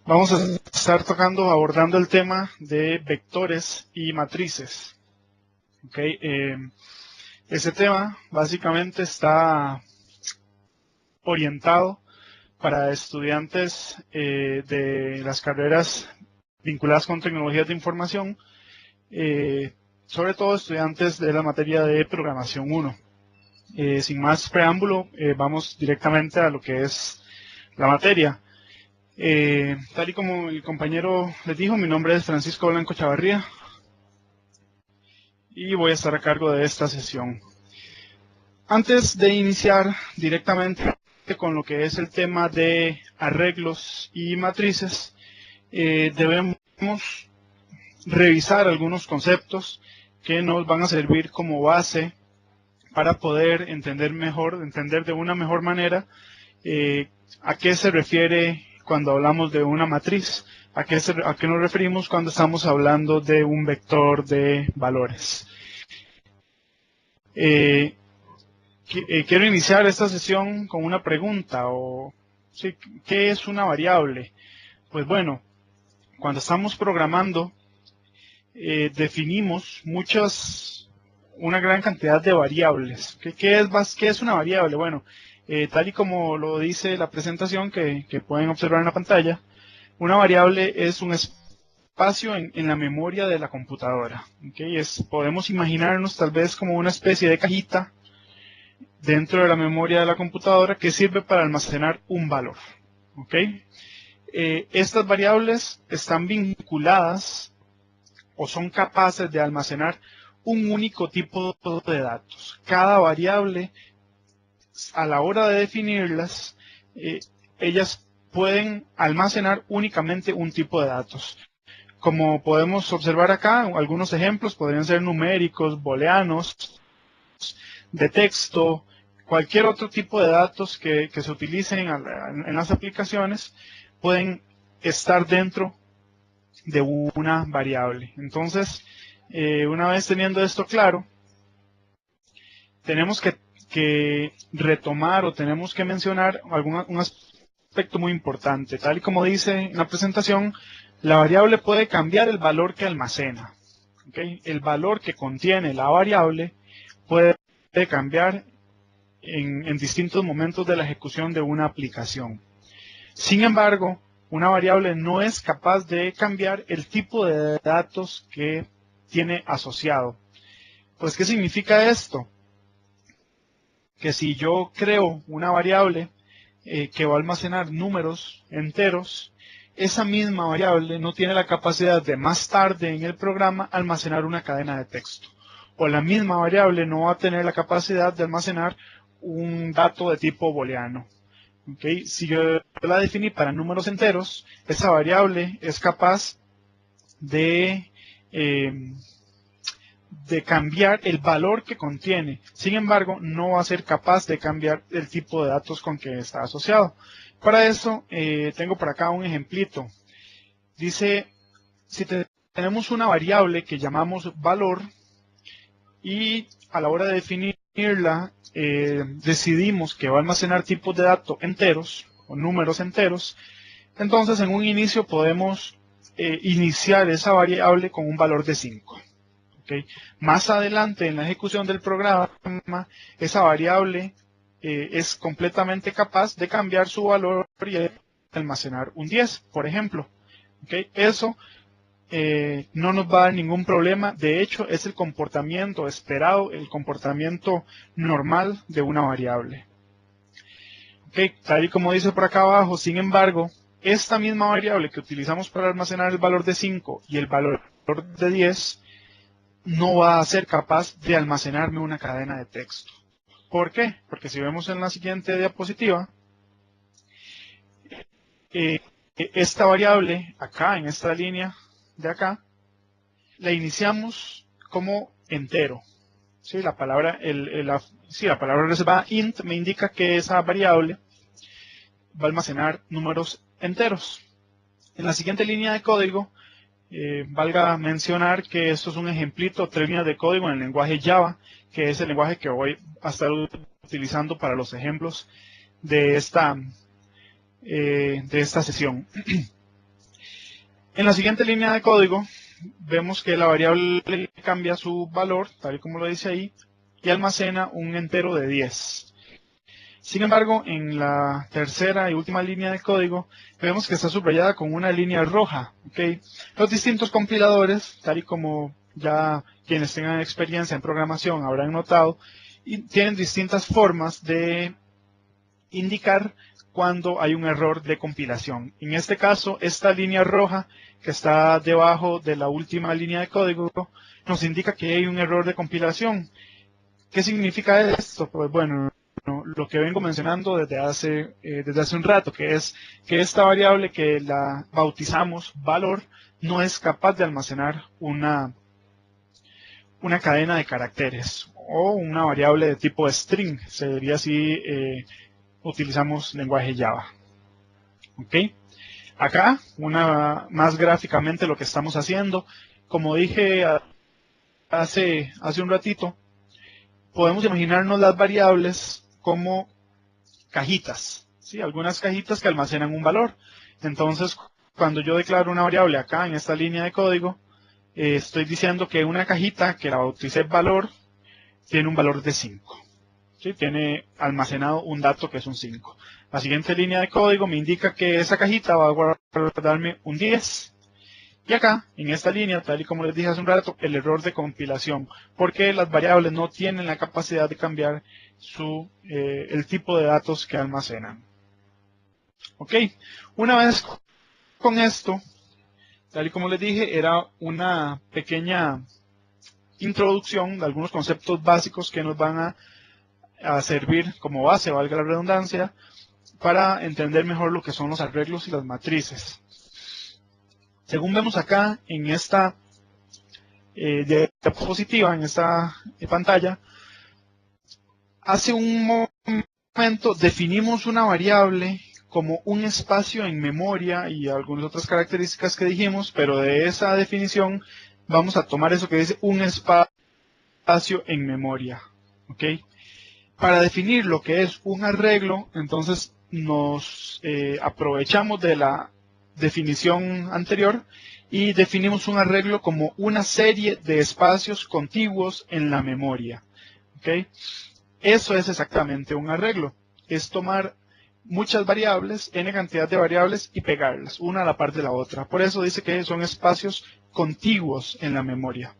Vamos a estar abordando el tema de vectores y matrices. ¿Okay? Ese tema básicamente está orientado para estudiantes de las carreras vinculadas con tecnologías de información, sobre todo estudiantes de la materia de programación 1. Sin más preámbulo, vamos directamente a lo que es la materia. Tal y como el compañero les dijo, mi nombre es Francisco Blanco Chavarría y voy a estar a cargo de esta sesión. Antes de iniciar directamente con lo que es el tema de arreglos y matrices, debemos revisar algunos conceptos que nos van a servir como base para poder entender de una mejor manera a qué se refiere cuando hablamos de una matriz, a qué nos referimos cuando estamos hablando de un vector de valores. Quiero iniciar esta sesión con una pregunta, ¿sí? ¿Qué es una variable? Pues bueno, cuando estamos programando, definimos una gran cantidad de variables. ¿Qué es una variable? Bueno, tal y como lo dice la presentación que pueden observar en la pantalla, una variable es un espacio en la memoria de la computadora. ¿Okay? Podemos imaginarnos tal vez como una especie de cajita dentro de la memoria de la computadora que sirve para almacenar un valor. ¿Okay? Estas variables están vinculadas o son capaces de almacenar un único tipo de datos. Cada variable, a la hora de definirlas, ellas pueden almacenar únicamente un tipo de datos. Como podemos observar acá, algunos ejemplos podrían ser numéricos, booleanos, de texto, cualquier otro tipo de datos que se utilicen en las aplicaciones pueden estar dentro de una variable. Entonces, una vez teniendo esto claro, tenemos que retomar o tenemos que mencionar un aspecto muy importante. Tal y como dice en la presentación, la variable puede cambiar el valor que almacena. ¿Okay? El valor que contiene la variable puede cambiar en distintos momentos de la ejecución de una aplicación. Sin embargo, una variable no es capaz de cambiar el tipo de datos que tiene asociado. Pues, ¿qué significa esto? Que si yo creo una variable que va a almacenar números enteros, esa misma variable no tiene la capacidad de más tarde en el programa almacenar una cadena de texto. O la misma variable no va a tener la capacidad de almacenar un dato de tipo booleano. ¿Okay? Si yo la definí para números enteros, esa variable es capaz de, de cambiar el valor que contiene. Sin embargo, no va a ser capaz de cambiar el tipo de datos con que está asociado. Para eso, tengo por acá un ejemplito. Dice, si tenemos una variable que llamamos valor y a la hora de definirla, decidimos que va a almacenar tipos de datos enteros o números enteros, entonces en un inicio podemos iniciar esa variable con un valor de 5. ¿Okay? Más adelante en la ejecución del programa, esa variable es completamente capaz de cambiar su valor y almacenar un 10, por ejemplo. ¿Okay? Eso no nos va a dar ningún problema. De hecho, es el comportamiento esperado, el comportamiento normal de una variable. ¿Okay? Tal y como dice por acá abajo, sin embargo, esta misma variable que utilizamos para almacenar el valor de 5 y el valor de 10 no va a ser capaz de almacenarme una cadena de texto. ¿Por qué? Porque si vemos en la siguiente diapositiva, esta variable acá, en esta línea de acá, la iniciamos como entero. ¿Sí? La palabra reservada int me indica que esa variable va a almacenar números enteros. En la siguiente línea de código, valga mencionar que esto es un ejemplito, 3 líneas de código en el lenguaje Java, que es el lenguaje que voy a estar utilizando para los ejemplos de esta sesión. En la siguiente línea de código vemos que la variable cambia su valor, tal y como lo dice ahí, y almacena un entero de 10. Sin embargo, en la tercera y última línea de código, vemos que está subrayada con una línea roja. ¿Ok? Los distintos compiladores, tal y como ya quienes tengan experiencia en programación habrán notado, y tienen distintas formas de indicar cuando hay un error de compilación. En este caso, esta línea roja que está debajo de la última línea de código nos indica que hay un error de compilación. ¿Qué significa esto? Pues bueno, lo que vengo mencionando desde hace un rato, que es que esta variable que la bautizamos valor no es capaz de almacenar una cadena de caracteres o una variable de tipo string, se diría si utilizamos lenguaje Java. ¿Ok? Acá, más gráficamente lo que estamos haciendo, como dije hace un ratito, podemos imaginarnos las variables como cajitas, ¿sí? Algunas cajitas que almacenan un valor. Entonces, cuando yo declaro una variable acá en esta línea de código, estoy diciendo que una cajita que la bauticé valor tiene un valor de 5. ¿Sí? Tiene almacenado un dato que es un 5. La siguiente línea de código me indica que esa cajita va a guardarme un 10. Y acá, en esta línea, tal y como les dije hace un rato, el error de compilación, porque las variables no tienen la capacidad de cambiar el tipo de datos que almacenan. ¿Ok? Una vez con esto, tal y como les dije, era una pequeña introducción de algunos conceptos básicos que nos van a servir como base, valga la redundancia, para entender mejor lo que son los arreglos y las matrices. Según vemos acá en esta diapositiva, en esta pantalla, hace un momento definimos una variable como un espacio en memoria y algunas otras características que dijimos, pero de esa definición vamos a tomar eso que dice un espacio en memoria. ¿Ok? Para definir lo que es un arreglo, entonces nos aprovechamos de la definición anterior y definimos un arreglo como una serie de espacios contiguos en la memoria. ¿Ok? Eso es exactamente un arreglo. Es tomar muchas variables, n cantidad de variables, y pegarlas una a la par de la otra. Por eso dice que son espacios contiguos en la memoria.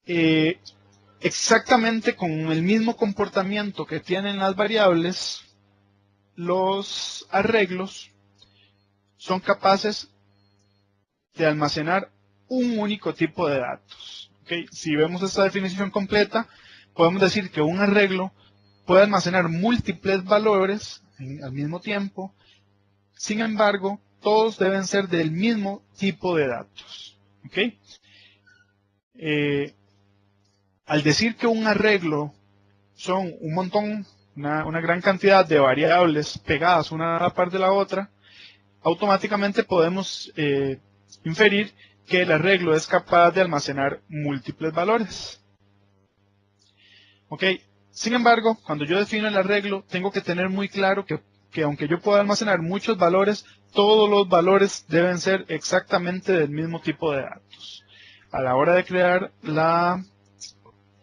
Eh, Exactamente con el mismo comportamiento que tienen las variables, los arreglos son capaces de almacenar un único tipo de datos. ¿Okay? Si vemos esta definición completa, podemos decir que un arreglo puede almacenar múltiples valores al mismo tiempo. Sin embargo, todos deben ser del mismo tipo de datos. ¿Okay? Al decir que un arreglo son un montón, una gran cantidad de variables pegadas una a la par de la otra, automáticamente podemos inferir que el arreglo es capaz de almacenar múltiples valores. ¿Ok? Sin embargo, cuando yo defino el arreglo, tengo que tener muy claro que aunque yo pueda almacenar muchos valores, todos los valores deben ser exactamente del mismo tipo de datos. A la hora de crear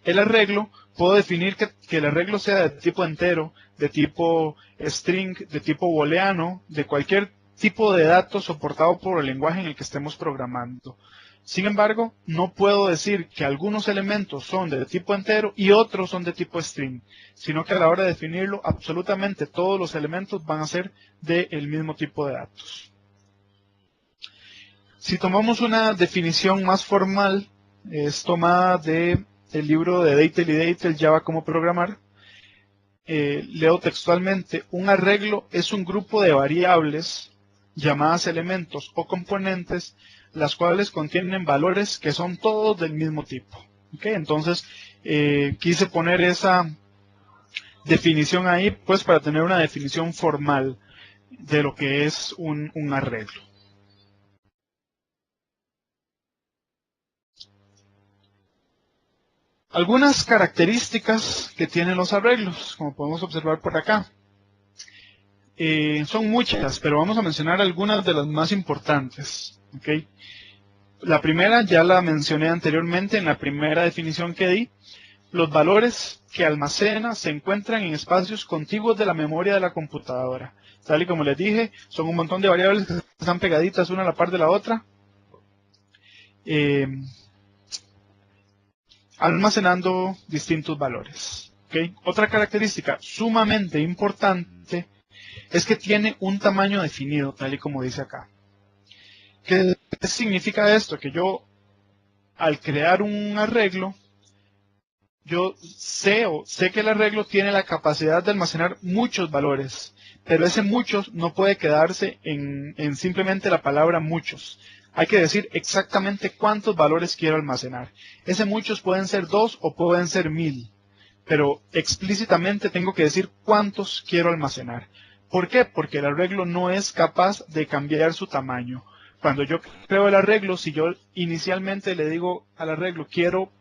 el arreglo, puedo definir que el arreglo sea de tipo entero, de tipo string, de tipo booleano, de cualquier tipo de datos soportado por el lenguaje en el que estemos programando. Sin embargo, no puedo decir que algunos elementos son de tipo entero y otros son de tipo string, sino que a la hora de definirlo, absolutamente todos los elementos van a ser del mismo tipo de datos. Si tomamos una definición más formal, es tomada del libro de Deitel y Deitel, Java cómo programar. Leo textualmente: un arreglo es un grupo de variables llamadas elementos o componentes, las cuales contienen valores que son todos del mismo tipo. ¿Okay? Entonces, quise poner esa definición ahí, pues para tener una definición formal de lo que es un arreglo. Algunas características que tienen los arreglos, como podemos observar por acá. Son muchas, pero vamos a mencionar algunas de las más importantes. ¿Ok? La primera ya la mencioné anteriormente en la primera definición que di. Los valores que almacena se encuentran en espacios contiguos de la memoria de la computadora. Tal y como les dije, son un montón de variables que están pegaditas una a la par de la otra, eh, almacenando distintos valores. ¿Okay? Otra característica sumamente importante es que tiene un tamaño definido, tal y como dice acá. ¿Qué significa esto? Que yo, al crear un arreglo, yo sé que el arreglo tiene la capacidad de almacenar muchos valores, pero ese muchos no puede quedarse en simplemente la palabra muchos. Hay que decir exactamente cuántos valores quiero almacenar. Ese muchos pueden ser 2 o pueden ser 1000, pero explícitamente tengo que decir cuántos quiero almacenar. ¿Por qué? Porque el arreglo no es capaz de cambiar su tamaño. Cuando yo creo el arreglo, si yo inicialmente le digo al arreglo quiero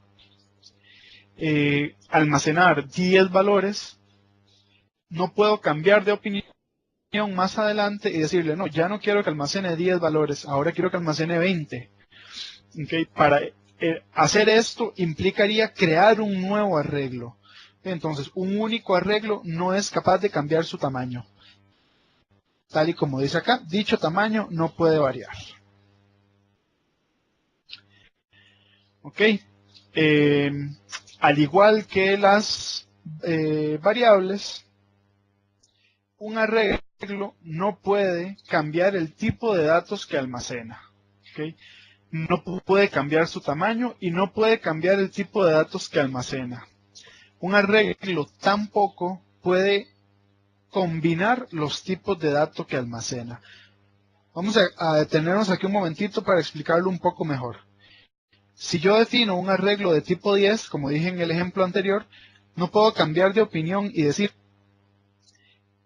almacenar 10 valores, no puedo cambiar de opinión más adelante y decirle, no, ya no quiero que almacene 10 valores, ahora quiero que almacene 20. ¿Okay? Para hacer esto implicaría crear un nuevo arreglo. Entonces, un único arreglo no es capaz de cambiar su tamaño. Tal y como dice acá, dicho tamaño no puede variar. ¿Ok? Eh, Al igual que las variables, un arreglo no puede cambiar el tipo de datos que almacena. ¿Okay? No puede cambiar su tamaño y no puede cambiar el tipo de datos que almacena. Un arreglo tampoco puede combinar los tipos de datos que almacena. Vamos a detenernos aquí un momentito para explicarlo un poco mejor. Si yo defino un arreglo de tipo 10, como dije en el ejemplo anterior, no puedo cambiar de opinión y decir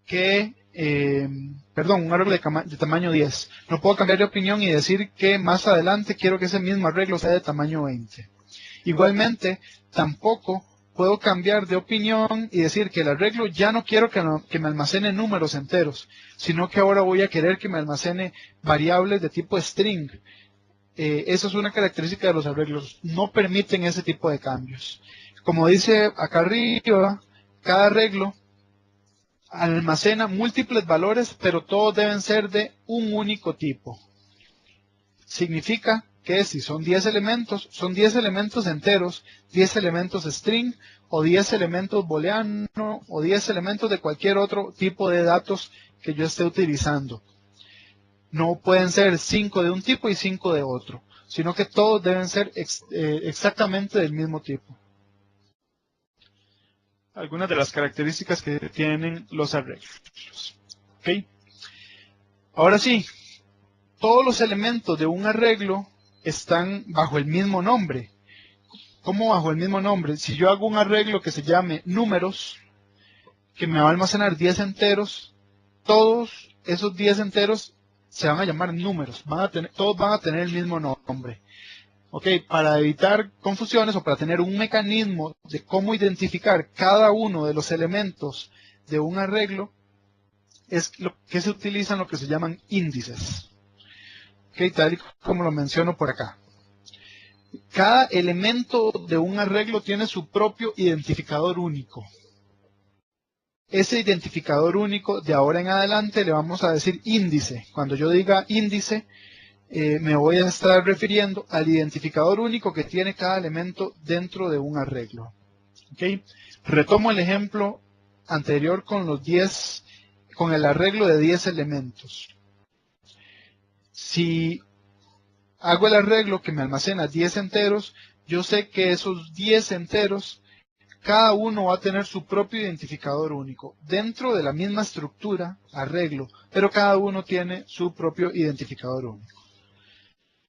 que, un arreglo de tamaño 10. No puedo cambiar de opinión y decir que más adelante quiero que ese mismo arreglo sea de tamaño 20. Igualmente, tampoco puedo cambiar de opinión y decir que el arreglo ya no quiero que me almacene números enteros, sino que ahora voy a querer que me almacene variables de tipo string. Esa es una característica de los arreglos. No permiten ese tipo de cambios. Como dice acá arriba, cada arreglo almacena múltiples valores, pero todos deben ser de un único tipo. Significa que si son 10 elementos enteros, 10 elementos string, o 10 elementos booleano, o 10 elementos de cualquier otro tipo de datos que yo esté utilizando. No pueden ser 5 de un tipo y 5 de otro, sino que todos deben ser exactamente del mismo tipo. Algunas de las características que tienen los arreglos. ¿Okay? Ahora sí, todos los elementos de un arreglo están bajo el mismo nombre. ¿Cómo bajo el mismo nombre? Si yo hago un arreglo que se llame números, que me va a almacenar 10 enteros, todos esos 10 enteros se van a llamar números, todos van a tener el mismo nombre. ¿Ok? Para evitar confusiones o para tener un mecanismo de cómo identificar cada uno de los elementos de un arreglo, es lo que se utilizan lo que se llaman índices. ¿Ok? Tal y como lo menciono por acá. Cada elemento de un arreglo tiene su propio identificador único. Ese identificador único, de ahora en adelante, le vamos a decir índice. Cuando yo diga índice, me voy a estar refiriendo al identificador único que tiene cada elemento dentro de un arreglo. ¿Okay? Retomo el ejemplo anterior con con el arreglo de 10 elementos. Si hago el arreglo que me almacena 10 enteros, yo sé que esos 10 enteros, cada uno va a tener su propio identificador único, dentro de la misma estructura, arreglo, pero cada uno tiene su propio identificador único.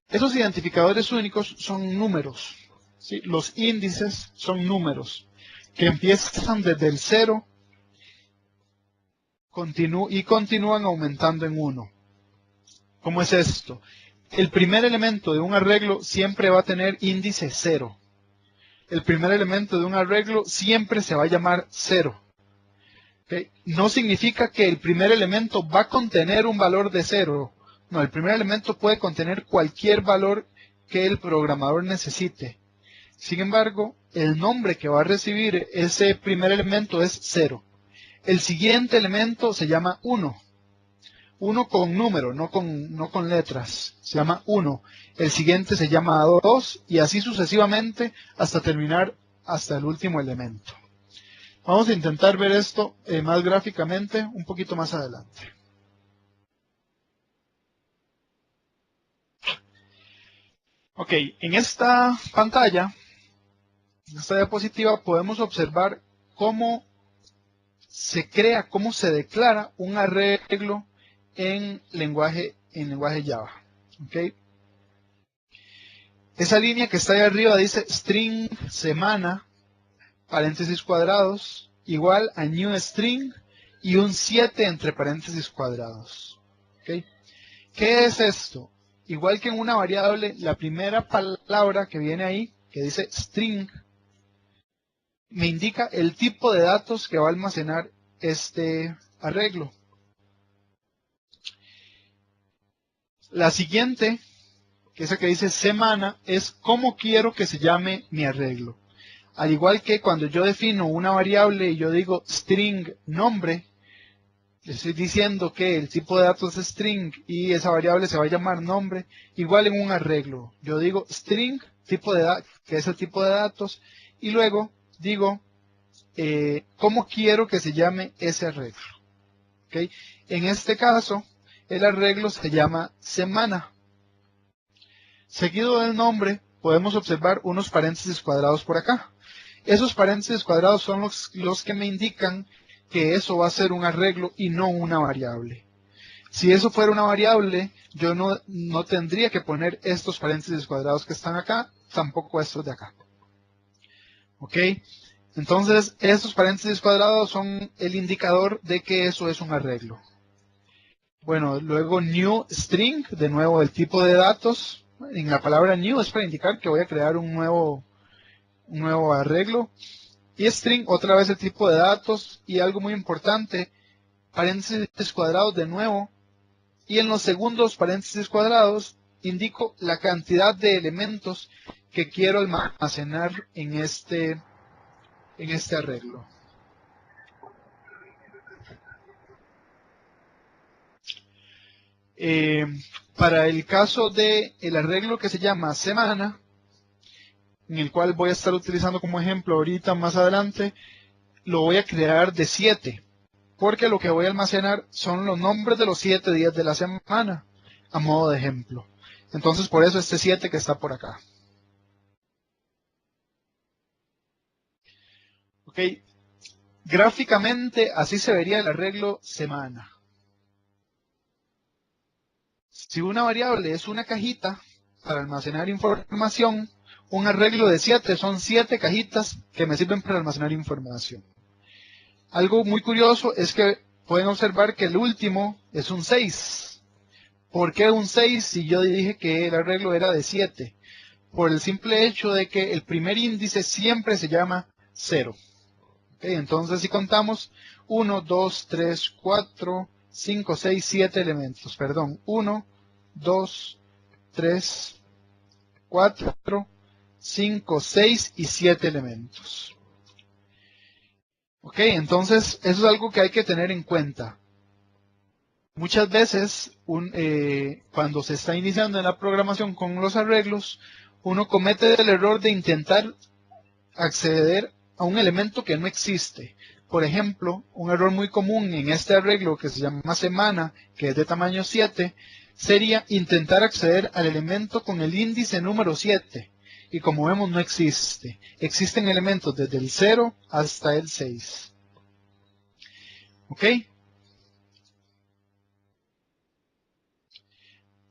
Esos identificadores únicos son números, ¿sí? Los índices son números, que empiezan desde el 0 y continúan aumentando en 1. ¿Cómo es esto? El primer elemento de un arreglo siempre va a tener índice 0. El primer elemento de un arreglo siempre se va a llamar 0. ¿Ok? No significa que el primer elemento va a contener un valor de 0. No, el primer elemento puede contener cualquier valor que el programador necesite. Sin embargo, el nombre que va a recibir ese primer elemento es 0. El siguiente elemento se llama 1. 1 con número, no con letras. Se llama 1. El siguiente se llama 2 y así sucesivamente hasta terminar hasta el último elemento. Vamos a intentar ver esto más gráficamente un poquito más adelante. Ok, en esta pantalla, en esta diapositiva, podemos observar cómo se crea, cómo se declara un arreglo en lenguaje Java. ¿Okay? Esa línea que está ahí arriba dice string semana, paréntesis cuadrados, igual a new string y un 7 entre paréntesis cuadrados. ¿Okay? ¿Qué es esto? Igual que en una variable, la primera palabra que viene ahí, que dice string, me indica el tipo de datos que va a almacenar este arreglo. La siguiente, que es la que dice semana, es cómo quiero que se llame mi arreglo. Al igual que cuando yo defino una variable y yo digo string nombre, le estoy diciendo que el tipo de datos es string y esa variable se va a llamar nombre, igual en un arreglo. Yo digo string, que es el tipo de datos, y luego digo cómo quiero que se llame ese arreglo. ¿Okay? En este caso, el arreglo se llama semana. Seguido del nombre, podemos observar unos paréntesis cuadrados por acá. Esos paréntesis cuadrados son los que me indican que eso va a ser un arreglo y no una variable. Si eso fuera una variable, yo no tendría que poner estos paréntesis cuadrados que están acá, tampoco estos de acá. ¿Ok? Entonces, estos paréntesis cuadrados son el indicador de que eso es un arreglo. Bueno, luego new string, de nuevo el tipo de datos. En la palabra new es para indicar que voy a crear un nuevo arreglo. Y string, otra vez el tipo de datos. Y algo muy importante, paréntesis cuadrados de nuevo. Y en los segundos paréntesis cuadrados indico la cantidad de elementos que quiero almacenar en este arreglo. Para el caso del arreglo que se llama semana, en el cual voy a estar utilizando como ejemplo ahorita más adelante, lo voy a crear de 7, porque lo que voy a almacenar son los nombres de los 7 días de la semana, a modo de ejemplo. Entonces por eso este 7 que está por acá. Ok, gráficamente así se vería el arreglo semana. Si una variable es una cajita para almacenar información, un arreglo de 7 son 7 cajitas que me sirven para almacenar información. Algo muy curioso es que pueden observar que el último es un 6. ¿Por qué un 6 si yo dije que el arreglo era de 7? Por el simple hecho de que el primer índice siempre se llama 0. ¿Okay? Entonces si contamos 1, 2, 3, 4, 5, 6, 7 elementos. Perdón, 1, 2, 3, 4, 5, 6 y 7 elementos. Ok, entonces eso es algo que hay que tener en cuenta. Muchas veces, cuando se está iniciando en la programación con los arreglos, uno comete el error de intentar acceder a un elemento que no existe. Por ejemplo, un error muy común en este arreglo que se llama semana, que es de tamaño 7, sería intentar acceder al elemento con el índice número 7. Y como vemos, no existe. Existen elementos desde el 0 hasta el 6. ¿Ok?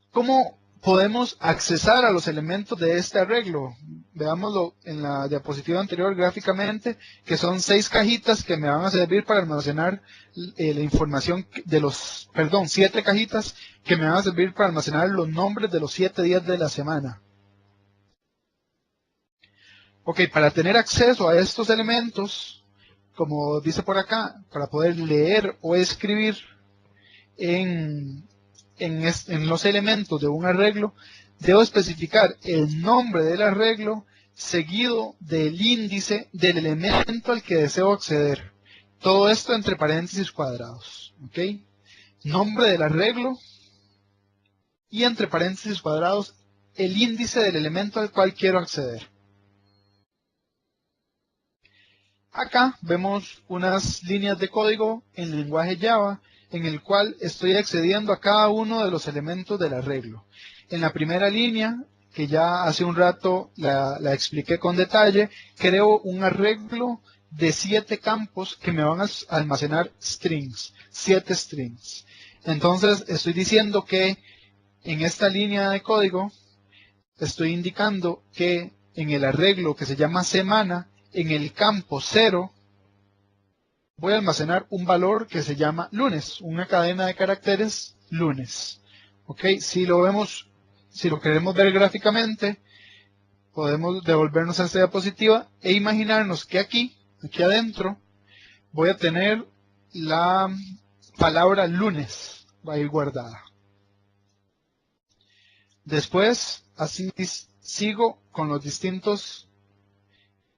¿Cómo podemos accesar a los elementos de este arreglo? Veámoslo en la diapositiva anterior gráficamente, que son 6 cajitas que me van a servir para almacenar la información de 7 cajitas que me van a servir para almacenar los nombres de los 7 días de la semana. Ok, para tener acceso a estos elementos, como dice por acá, para poder leer o escribir en los elementos de un arreglo, debo especificar el nombre del arreglo seguido del índice del elemento al que deseo acceder. Todo esto entre paréntesis cuadrados. ¿Ok? Nombre del arreglo y entre paréntesis cuadrados el índice del elemento al cual quiero acceder. Acá vemos unas líneas de código en lenguaje Java en el cual estoy accediendo a cada uno de los elementos del arreglo. En la primera línea, que ya hace un rato la expliqué con detalle, creo un arreglo de 7 campos que me van a almacenar strings, 7 strings. Entonces estoy diciendo que en esta línea de código estoy indicando que en el arreglo que se llama semana, en el campo 0, voy a almacenar un valor que se llama lunes, una cadena de caracteres lunes. ¿Ok? Si lo queremos ver gráficamente, podemos devolvernos a esta diapositiva e imaginarnos que aquí adentro, voy a tener la palabra lunes, va a ir guardada. Después, así sigo con los distintos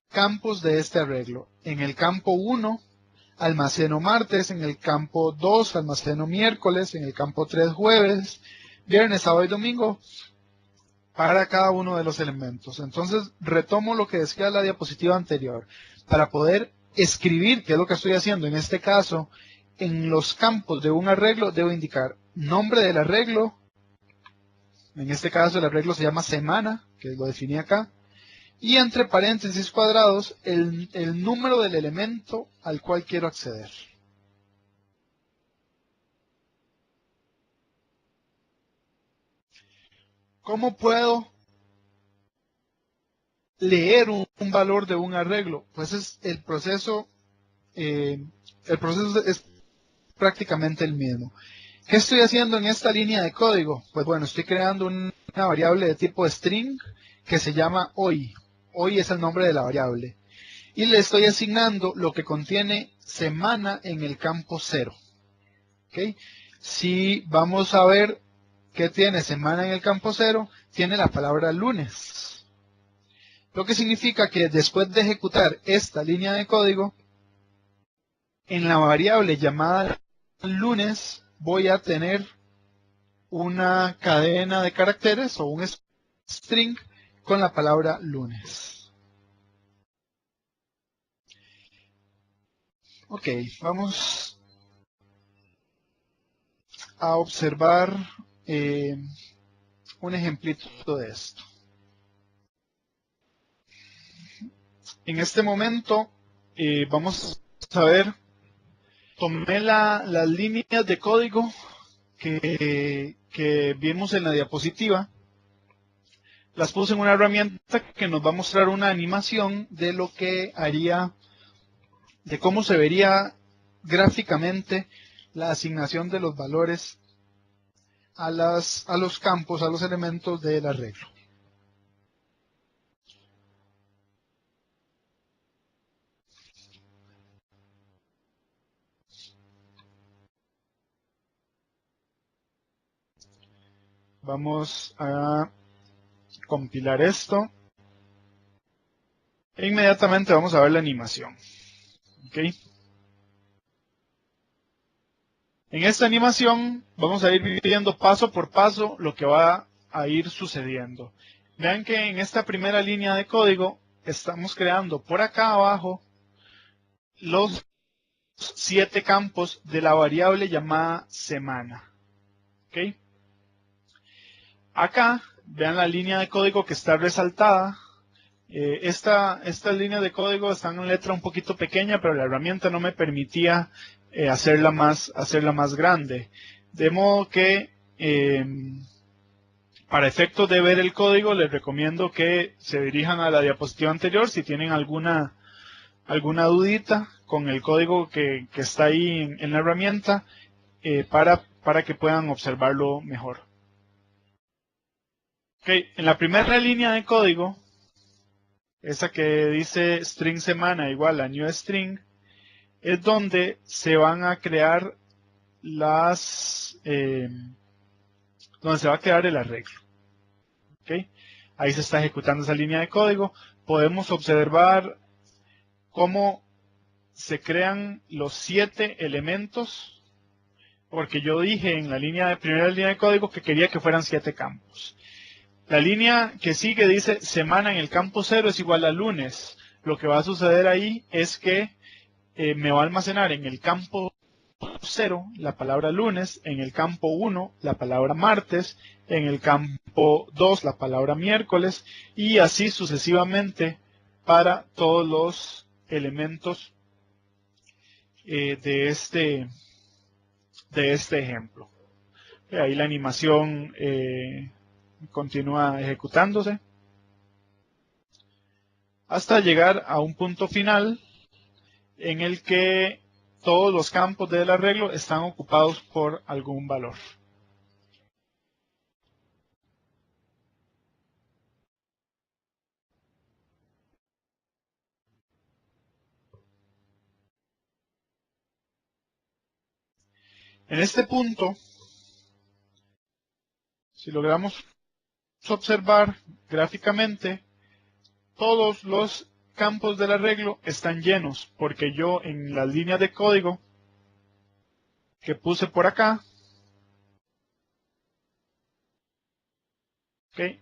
campos de este arreglo. En el campo 1 almaceno martes, en el campo 2 almaceno miércoles, en el campo 3 jueves, viernes, sábado y domingo para cada uno de los elementos. Entonces retomo lo que decía la diapositiva anterior. Para poder escribir, que es lo que estoy haciendo en este caso, en los campos de un arreglo debo indicar nombre del arreglo. En este caso el arreglo se llama semana, que lo definí acá. Y entre paréntesis cuadrados el número del elemento al cual quiero acceder. ¿Cómo puedo leer un valor de un arreglo? Pues es el proceso es prácticamente el mismo. ¿Qué estoy haciendo en esta línea de código? Pues bueno, estoy creando una variable de tipo string que se llama hoy. Hoy es el nombre de la variable. Y le estoy asignando lo que contiene semana en el campo 0. ¿Okay? Si vamos a ver qué tiene semana en el campo 0, tiene la palabra lunes. Lo que significa que después de ejecutar esta línea de código, en la variable llamada lunes voy a tener una cadena de caracteres o un string con la palabra lunes. Ok, vamos a observar un ejemplito de esto. En este momento vamos a ver, tomé las líneas de código que vimos en la diapositiva, las puse en una herramienta que nos va a mostrar una animación de lo que haría, de cómo se vería gráficamente la asignación de los valores a los campos, a los elementos del arreglo. Vamos a compilar esto e inmediatamente vamos a ver la animación. ¿Okay? En esta animación vamos a ir viendo paso por paso lo que va a ir sucediendo. Vean que en esta primera línea de código estamos creando por acá abajo los 7 campos de la variable llamada semana. ¿Okay? Acá, vean la línea de código que está resaltada. Esta línea de código está en letra un poquito pequeña, pero la herramienta no me permitía hacerla más grande. De modo que para efectos de ver el código les recomiendo que se dirijan a la diapositiva anterior si tienen alguna dudita con el código que está ahí en la herramienta para que puedan observarlo mejor. Okay. En la primera línea de código, esa que dice string semana igual a new string, es donde se van a crear donde se va a crear el arreglo. ¿Okay? Ahí se está ejecutando esa línea de código. Podemos observar cómo se crean los 7 elementos, porque yo dije en la primera línea de código que quería que fueran 7 campos. La línea que sigue dice semana en el campo 0 es igual a lunes. Lo que va a suceder ahí es que me va a almacenar en el campo 0 la palabra lunes, en el campo 1 la palabra martes, en el campo 2 la palabra miércoles y así sucesivamente para todos los elementos de este ejemplo. Ahí la animación continúa ejecutándose hasta llegar a un punto final en el que todos los campos del arreglo están ocupados por algún valor. En este punto, si logramos observar gráficamente, todos los campos del arreglo están llenos, porque yo en la línea de código que puse por acá, ¿okay?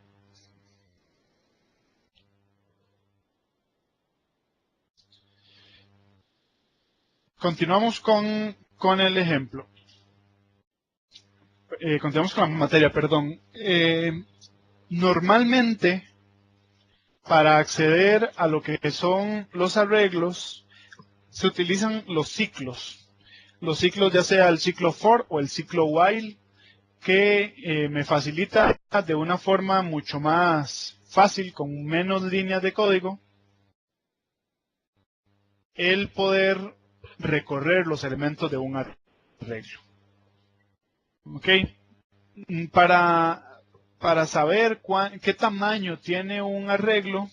Continuamos con el ejemplo. Continuamos con la materia, perdón. Normalmente, para acceder a lo que son los arreglos, se utilizan los ciclos. Los ciclos ya sea el ciclo for o el ciclo while, que me facilita de una forma mucho más fácil, con menos líneas de código, el poder recorrer los elementos de un arreglo. ¿Ok? Para saber qué tamaño tiene un arreglo,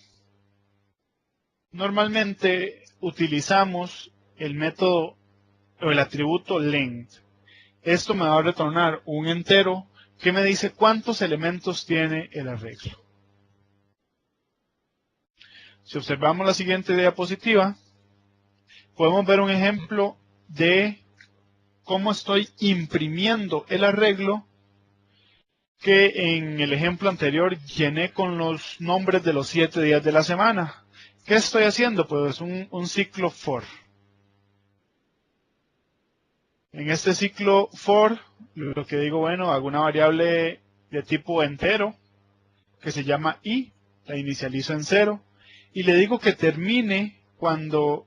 normalmente utilizamos el método o el atributo length. Esto me va a retornar un entero que me dice cuántos elementos tiene el arreglo. Si observamos la siguiente diapositiva, podemos ver un ejemplo de cómo estoy imprimiendo el arreglo que en el ejemplo anterior llené con los nombres de los 7 días de la semana. ¿Qué estoy haciendo? Pues un ciclo for. En este ciclo for, lo que digo, bueno, hago una variable de tipo entero que se llama i, la inicializo en 0 y le digo que termine cuando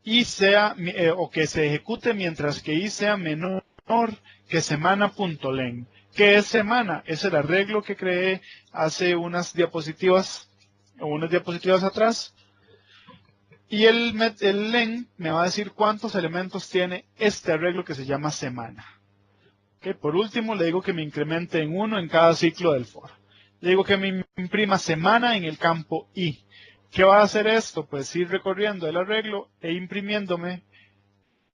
i sea, o que se ejecute mientras que i sea menor que semana.len. ¿Qué es semana? Es el arreglo que creé hace unas diapositivas atrás. Y el len me va a decir cuántos elementos tiene este arreglo que se llama semana. ¿Okay? Por último, le digo que me incremente en 1 en cada ciclo del for. Le digo que me imprima semana en el campo i. ¿Qué va a hacer esto? Pues ir recorriendo el arreglo e imprimiéndome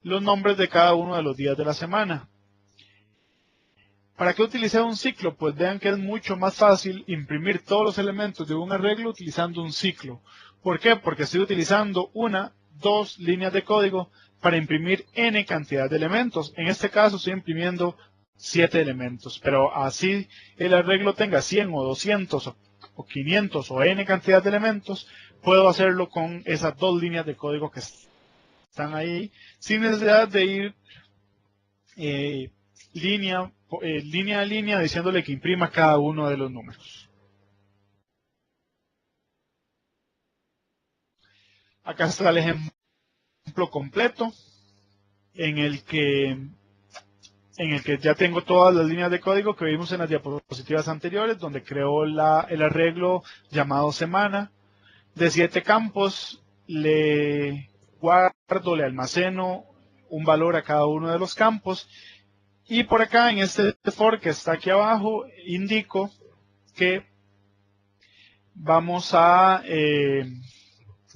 los nombres de cada uno de los días de la semana. ¿Para qué utilizar un ciclo? Pues vean que es mucho más fácil imprimir todos los elementos de un arreglo utilizando un ciclo. ¿Por qué? Porque estoy utilizando dos líneas de código para imprimir n cantidad de elementos. En este caso estoy imprimiendo 7 elementos, pero así el arreglo tenga 100 o 200 o 500 o n cantidad de elementos, puedo hacerlo con esas dos líneas de código que están ahí, sin necesidad de ir línea a línea diciéndole que imprima cada uno de los números. Acá está el ejemplo completo en el que ya tengo todas las líneas de código que vimos en las diapositivas anteriores, donde creo el arreglo llamado semana. De 7 campos, le guardo, le almaceno un valor a cada uno de los campos. Y por acá, en este for que está aquí abajo, indico que vamos a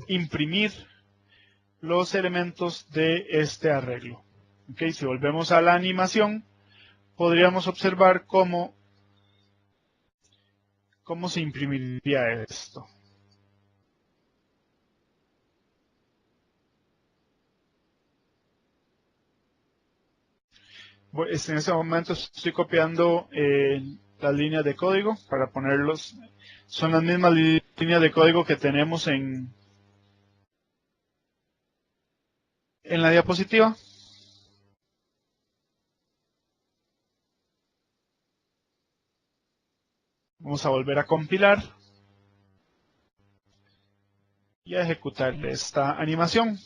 imprimir los elementos de este arreglo. Okay, si volvemos a la animación, podríamos observar cómo se imprimiría esto. En este momento estoy copiando las líneas de código para ponerlos. Son las mismas líneas de código que tenemos en la diapositiva. Vamos a volver a compilar y a ejecutar esta animación.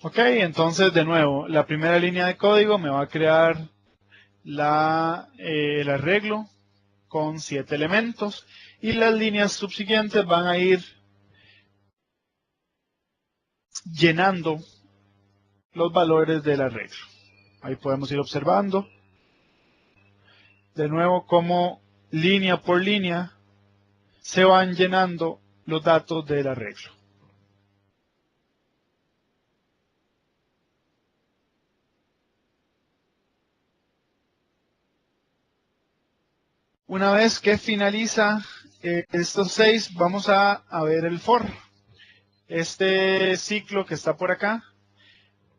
Ok, entonces de nuevo, la primera línea de código me va a crear el arreglo con 7 elementos y las líneas subsiguientes van a ir llenando los valores del arreglo. Ahí podemos ir observando de nuevo cómo línea por línea se van llenando los datos del arreglo. Una vez que finaliza estos 6, vamos a ver el for. Este ciclo que está por acá,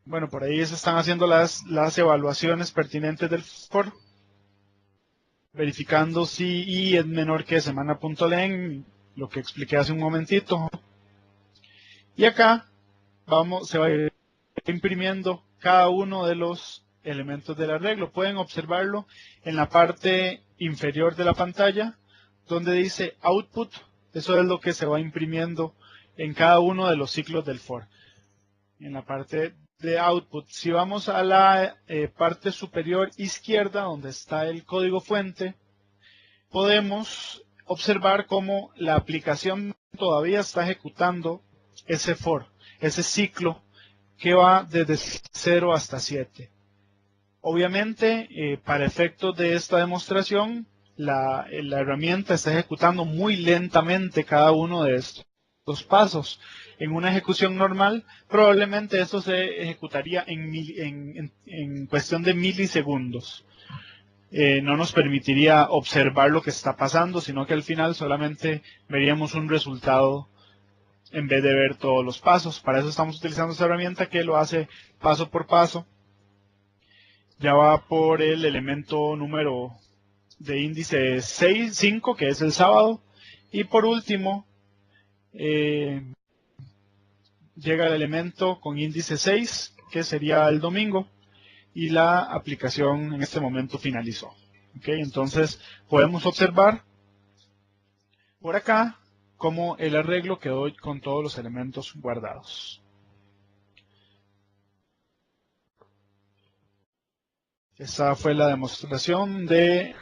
bueno, por ahí se están haciendo las evaluaciones pertinentes del for, verificando si i es menor que semana.len, lo que expliqué hace un momentito. Y acá se va a ir imprimiendo cada uno de los elementos del arreglo. Pueden observarlo en la parte inferior de la pantalla, donde dice output. Eso es lo que se va imprimiendo en cada uno de los ciclos del for. En la parte de output, si vamos a la parte superior izquierda, donde está el código fuente, podemos observar cómo la aplicación todavía está ejecutando ese for, ese ciclo que va desde 0 hasta 7. Obviamente, para efectos de esta demostración, la herramienta está ejecutando muy lentamente cada uno de estos pasos. En una ejecución normal, probablemente esto se ejecutaría en cuestión de milisegundos. No nos permitiría observar lo que está pasando, sino que al final solamente veríamos un resultado en vez de ver todos los pasos. Para eso estamos utilizando esta herramienta que lo hace paso por paso. Ya va por el elemento número de índice 5, que es el sábado. Y por último, llega el elemento con índice 6, que sería el domingo. Y la aplicación en este momento finalizó. ¿Okay? Entonces podemos observar por acá cómo el arreglo quedó con todos los elementos guardados. Esta fue la demostración de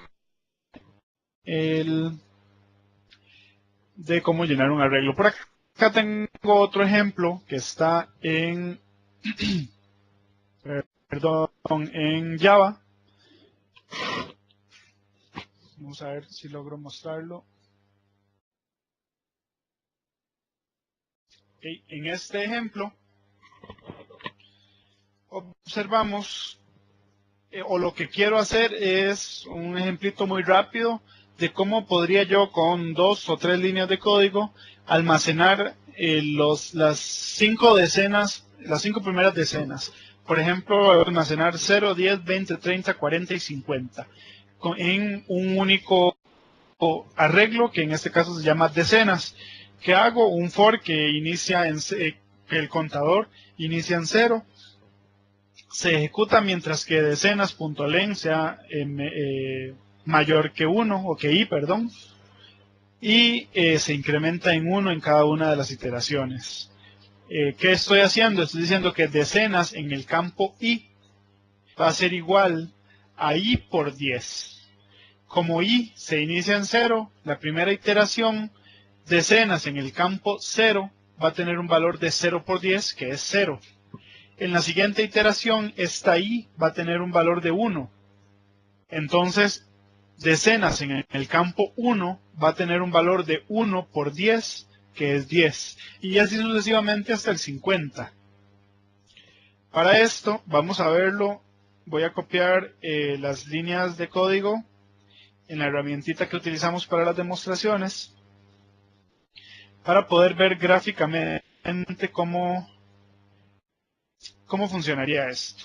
cómo llenar un arreglo. Por acá tengo otro ejemplo que está en en Java. Vamos a ver si logro mostrarlo. Okay. En este ejemplo observamos, o lo que quiero hacer es un ejemplito muy rápido de cómo podría yo con 2 o 3 líneas de código almacenar las 5 primeras decenas. Por ejemplo, almacenar 0, 10, 20, 30, 40 y 50 en un único arreglo que en este caso se llama decenas. ¿Qué hago? Un for que inicia que el contador inicia en 0. Se ejecuta mientras que decenas.len sea mayor que 1, o que i, perdón, y se incrementa en 1 en cada una de las iteraciones. ¿Qué estoy haciendo? Estoy diciendo que decenas en el campo i va a ser igual a i por 10. Como i se inicia en 0, la primera iteración, decenas en el campo 0, va a tener un valor de 0 por 10, que es 0. En la siguiente iteración, esta i va a tener un valor de 1. Entonces, decenas en el campo 1 va a tener un valor de 1 por 10, que es 10, y así sucesivamente hasta el 50. Para esto, vamos a verlo, voy a copiar las líneas de código en la herramientita que utilizamos para las demostraciones, para poder ver gráficamente cómo funcionaría esto.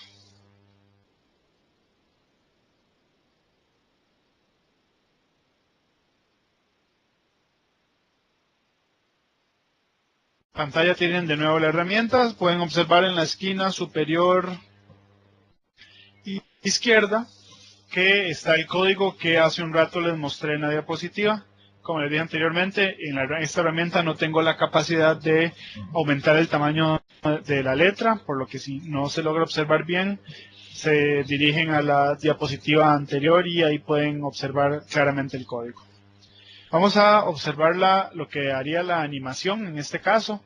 Pantalla tienen de nuevo las herramientas, pueden observar en la esquina superior izquierda que está el código que hace un rato les mostré en la diapositiva. Como les dije anteriormente, en esta herramienta no tengo la capacidad de aumentar el tamaño de la letra, por lo que si no se logra observar bien, se dirigen a la diapositiva anterior y ahí pueden observar claramente el código. Vamos a observar lo que haría la animación en este caso.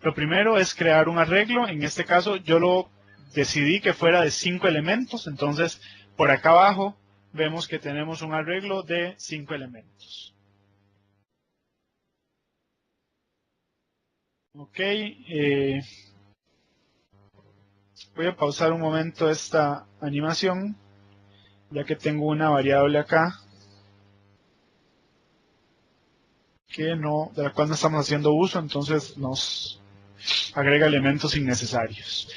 Lo primero es crear un arreglo. En este caso yo lo decidí que fuera de 5 elementos. Entonces por acá abajo vemos que tenemos un arreglo de 5 elementos. Ok. Voy a pausar un momento esta animación, ya que tengo una variable acá de la cual no estamos haciendo uso, entonces nos agrega elementos innecesarios.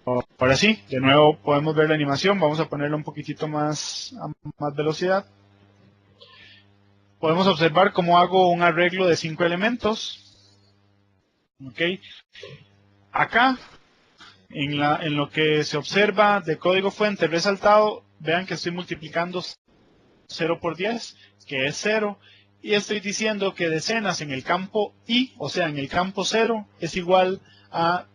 Ahora sí, de nuevo podemos ver la animación, vamos a ponerla un poquitito a más velocidad. Podemos observar cómo hago un arreglo de 5 elementos. Okay. Acá, en lo que se observa de código fuente resaltado, vean que estoy multiplicando 0 por 10, que es 0, y estoy diciendo que decenas en el campo i, o sea, en el campo 0, es igual a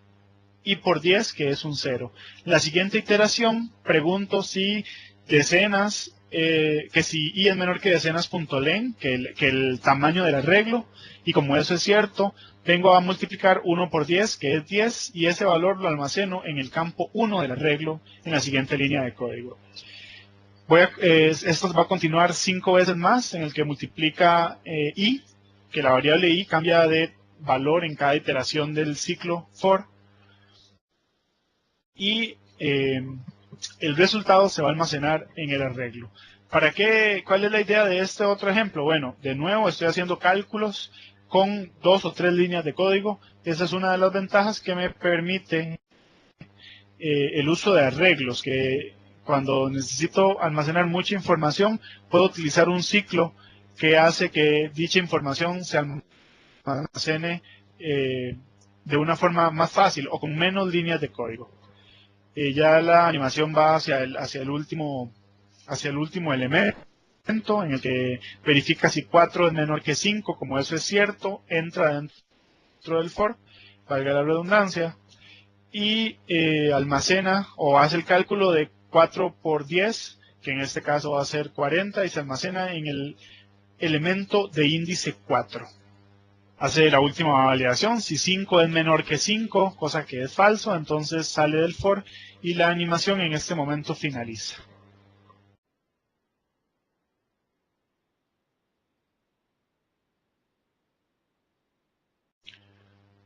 i por 10, que es un 0. La siguiente iteración, pregunto si decenas, que si i es menor que decenas.len, que el tamaño del arreglo, y como eso es cierto, vengo a multiplicar 1 por 10, que es 10, y ese valor lo almaceno en el campo 1 del arreglo en la siguiente línea de código. Esto va a continuar 5 veces más, en el que multiplica i, que la variable i cambia de valor en cada iteración del ciclo for, y el resultado se va a almacenar en el arreglo. ¿Para qué? ¿Cuál es la idea de este otro ejemplo? Bueno, de nuevo estoy haciendo cálculos con 2 o 3 líneas de código. Esa es una de las ventajas que me permite el uso de arreglos, que cuando necesito almacenar mucha información, puedo utilizar un ciclo que hace que dicha información se almacene de una forma más fácil o con menos líneas de código. Ya la animación va hacia el último elemento, en el que verifica si 4 es menor que 5. Como eso es cierto, entra dentro del for, valga la redundancia, y almacena o hace el cálculo de 4 por 10, que en este caso va a ser 40, y se almacena en el elemento de índice 4. Hace la última validación, si 5 es menor que 5, cosa que es falso, entonces sale del for y la animación en este momento finaliza.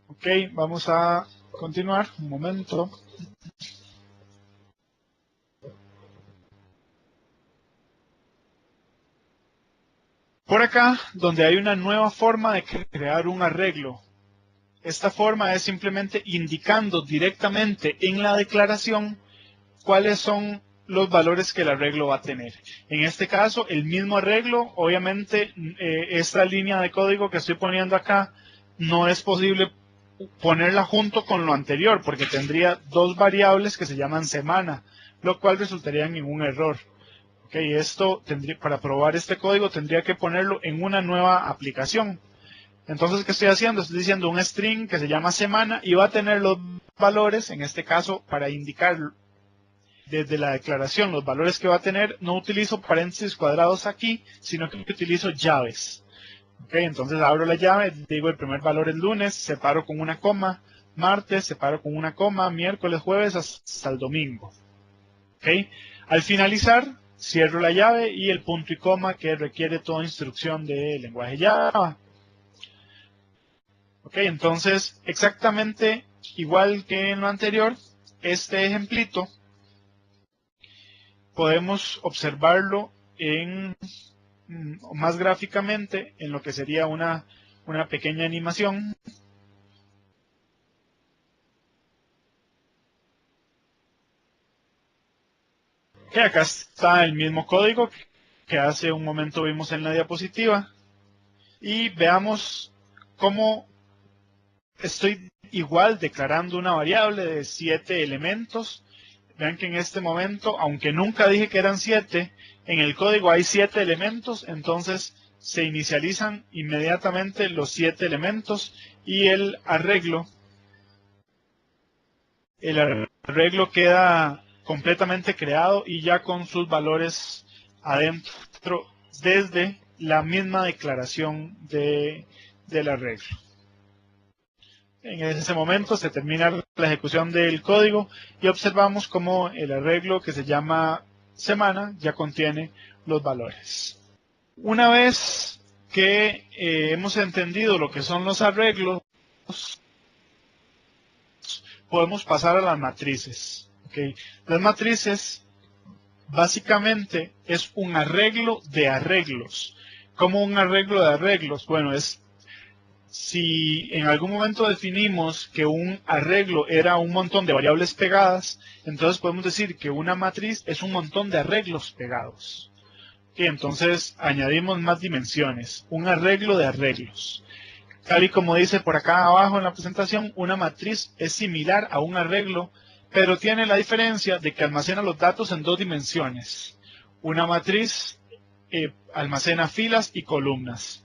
Ok, vamos a continuar un momento. Por acá, donde hay una nueva forma de crear un arreglo. Esta forma es simplemente indicando directamente en la declaración cuáles son los valores que el arreglo va a tener. En este caso, el mismo arreglo, obviamente, esta línea de código que estoy poniendo acá, no es posible ponerla junto con lo anterior, porque tendría dos variables que se llaman semana, lo cual resultaría en un error. Okay, para probar este código tendría que ponerlo en una nueva aplicación. Entonces, ¿qué estoy haciendo? Estoy diciendo un string que se llama semana y va a tener los valores, en este caso, para indicar desde la declaración los valores que va a tener, no utilizo paréntesis cuadrados aquí, sino que utilizo llaves. Okay, entonces abro la llave, digo el primer valor es lunes, separo con una coma, martes, separo con una coma, miércoles, jueves, hasta el domingo. Okay. Al finalizar, cierro la llave y el punto y coma que requiere toda instrucción de lenguaje Java. Ok, entonces exactamente igual que en lo anterior, este ejemplito podemos observarlo más gráficamente en lo que sería una pequeña animación. Que acá está el mismo código que hace un momento vimos en la diapositiva. Y veamos cómo estoy igual declarando una variable de 7 elementos. Vean que en este momento, aunque nunca dije que eran 7, en el código hay 7 elementos, entonces se inicializan inmediatamente los 7 elementos y el arreglo queda completamente creado y ya con sus valores adentro desde la misma declaración del arreglo. En ese momento se termina la ejecución del código y observamos cómo el arreglo que se llama semana ya contiene los valores. Una vez que hemos entendido lo que son los arreglos, podemos pasar a las matrices. ¿Okay? Las matrices básicamente es un arreglo de arreglos. ¿Cómo un arreglo de arreglos? Bueno, es si en algún momento definimos que un arreglo era un montón de variables pegadas, entonces podemos decir que una matriz es un montón de arreglos pegados. Y entonces añadimos más dimensiones, un arreglo de arreglos. Tal y como dice por acá abajo en la presentación, una matriz es similar a un arreglo, pero tiene la diferencia de que almacena los datos en dos dimensiones. Una matriz almacena filas y columnas.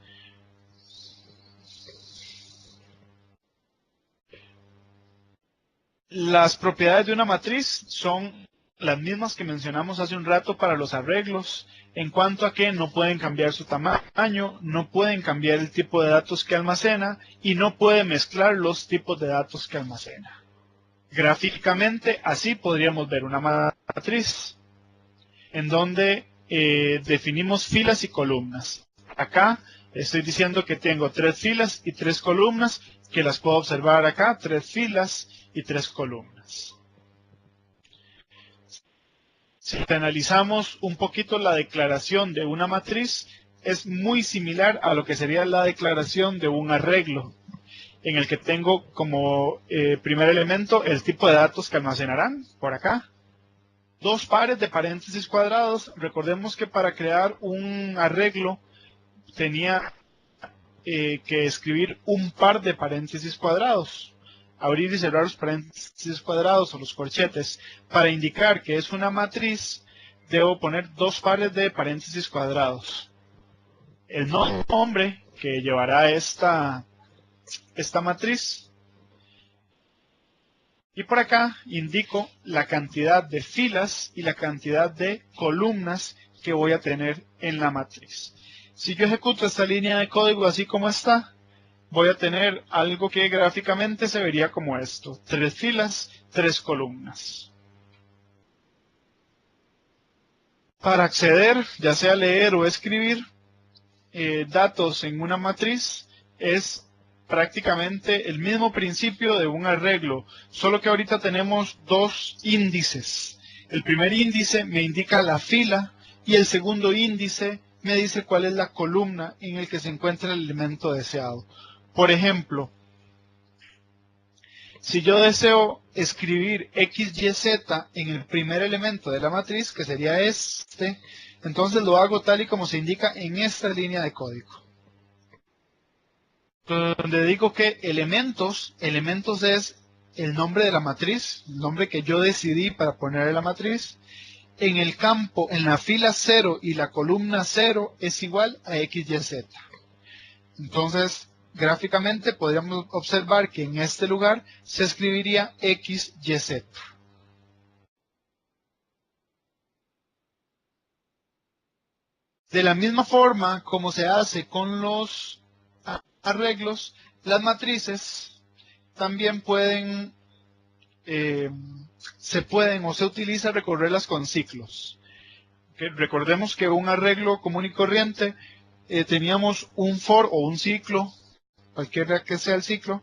Las propiedades de una matriz son las mismas que mencionamos hace un rato para los arreglos, en cuanto a que no pueden cambiar su tamaño, no pueden cambiar el tipo de datos que almacena y no puede mezclar los tipos de datos que almacena. Gráficamente, así podríamos ver una matriz en donde definimos filas y columnas. Acá estoy diciendo que tengo 3 filas y 3 columnas, que las puedo observar acá, 3 filas y 3 columnas. Si analizamos un poquito la declaración de una matriz, es muy similar a lo que sería la declaración de un arreglo, en el que tengo como primer elemento el tipo de datos que almacenarán, por acá. Dos pares de paréntesis cuadrados. Recordemos que para crear un arreglo tenía que escribir un par de paréntesis cuadrados. Abrir y cerrar los paréntesis cuadrados o los corchetes. Para indicar que es una matriz, debo poner dos pares de paréntesis cuadrados. El nombre que llevará esta matriz. Y por acá indico la cantidad de filas y la cantidad de columnas que voy a tener en la matriz. Si yo ejecuto esta línea de código así como está, voy a tener algo que gráficamente se vería como esto: 3 filas, 3 columnas. Para acceder, ya sea leer o escribir datos en una matriz, es prácticamente el mismo principio de un arreglo, solo que ahorita tenemos dos índices. El primer índice me indica la fila y el segundo índice me dice cuál es la columna en el que se encuentra el elemento deseado. Por ejemplo, si yo deseo escribir X, Y, Z en el primer elemento de la matriz, que sería este, entonces lo hago tal y como se indica en esta línea de código. Donde digo que elementos es el nombre de la matriz, el nombre que yo decidí para poner en la matriz. En el campo, en la fila 0 y la columna 0 es igual a X, Y, Z. Entonces, gráficamente podríamos observar que en este lugar se escribiría X, Y, Z. De la misma forma como se hace con los arreglos, las matrices también se pueden o se utiliza recorrerlas con ciclos. Recordemos que un arreglo común y corriente teníamos un for o un ciclo cualquiera que sea el ciclo,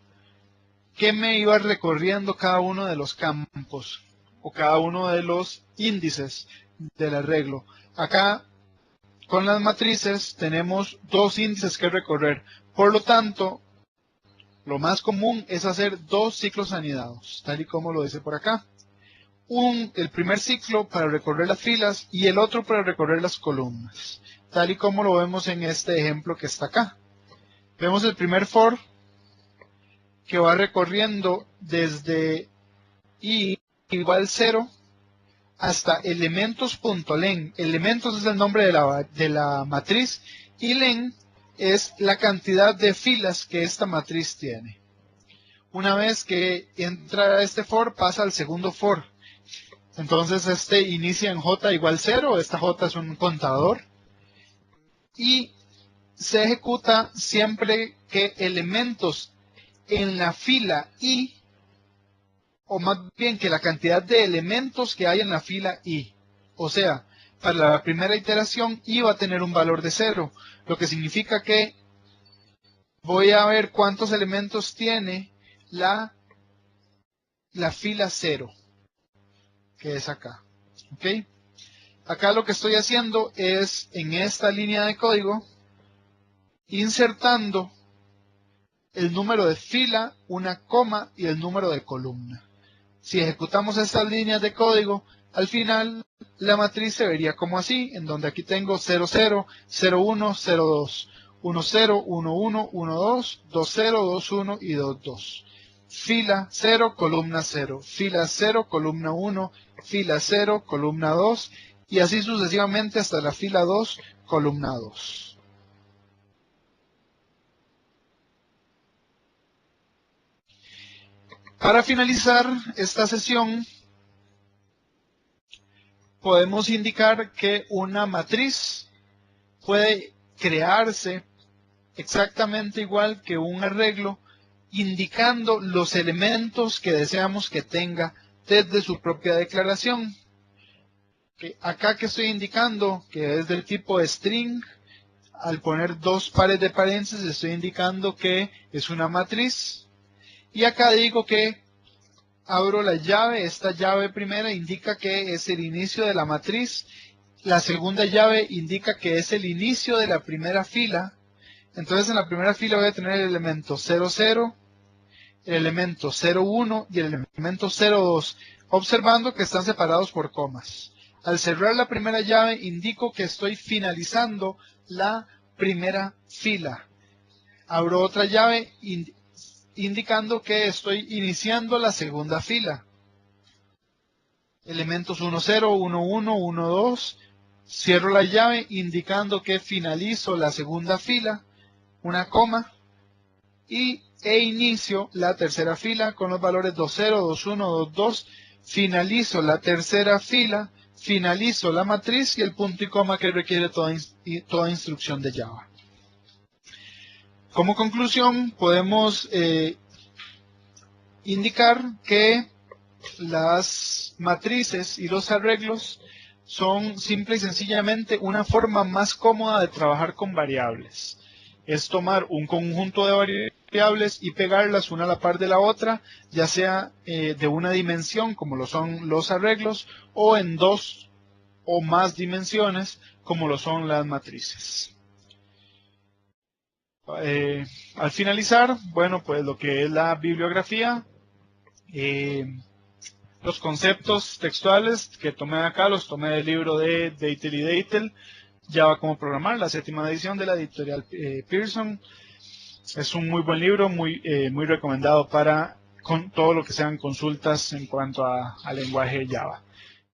que me iba recorriendo cada uno de los campos o cada uno de los índices del arreglo. Acá con las matrices tenemos dos índices que recorrer, por lo tanto lo más común es hacer dos ciclos anidados, tal y como lo dice por acá. El primer ciclo para recorrer las filas y el otro para recorrer las columnas, tal y como lo vemos en este ejemplo que está acá. Vemos el primer for que va recorriendo desde i igual 0 hasta elementos.len. Elementos es el nombre de la matriz y len es la cantidad de filas que esta matriz tiene. Una vez que entra este for, pasa al segundo for. Entonces este inicia en j igual 0, esta j es un contador, y se ejecuta siempre que elementos en la fila i, o más bien que la cantidad de elementos que hay en la fila i. O sea, para la primera iteración i va a tener un valor de 0, lo que significa que voy a ver cuántos elementos tiene la fila 0, que es acá. ¿Ok? Acá lo que estoy haciendo es, en esta línea de código, insertando el número de fila, una coma y el número de columna. Si ejecutamos estas líneas de código, al final la matriz se vería como así, en donde aquí tengo 00, 01, 02, 10, 11, 12, 20, 21 y 22. Fila 0, columna 0, fila 0, columna 1, fila 0, columna 2, y así sucesivamente hasta la fila 2, columna 2. Para finalizar esta sesión, podemos indicar que una matriz puede crearse exactamente igual que un arreglo, indicando los elementos que deseamos que tenga desde su propia declaración. Acá que estoy indicando que es del tipo string, al poner dos pares de paréntesis estoy indicando que es una matriz. Y acá digo que abro la llave, esta llave primera indica que es el inicio de la matriz, la segunda llave indica que es el inicio de la primera fila. Entonces en la primera fila voy a tener el elemento 00, el elemento 01 y el elemento 02, observando que están separados por comas. Al cerrar la primera llave indico que estoy finalizando la primera fila. Abro otra llave indicando que estoy iniciando la segunda fila. Elementos 10, 11, 12, cierro la llave indicando que finalizo la segunda fila, una coma, e inicio la tercera fila con los valores 20, 21, 22, finalizo la tercera fila, finalizo la matriz y el punto y coma que requiere toda instrucción de Java. Como conclusión, podemos indicar que las matrices y los arreglos son simple y sencillamente una forma más cómoda de trabajar con variables. Es tomar un conjunto de variables y pegarlas una a la par de la otra, ya sea de una dimensión, como lo son los arreglos, o en dos o más dimensiones, como lo son las matrices. Al finalizar, bueno, pues lo que es la bibliografía, los conceptos textuales que tomé acá los tomé del libro de Deitel y Deitel, Java como programar, la 7ª edición de la editorial Pearson. Es un muy buen libro, muy recomendado para con todo lo que sean consultas en cuanto a lenguaje Java.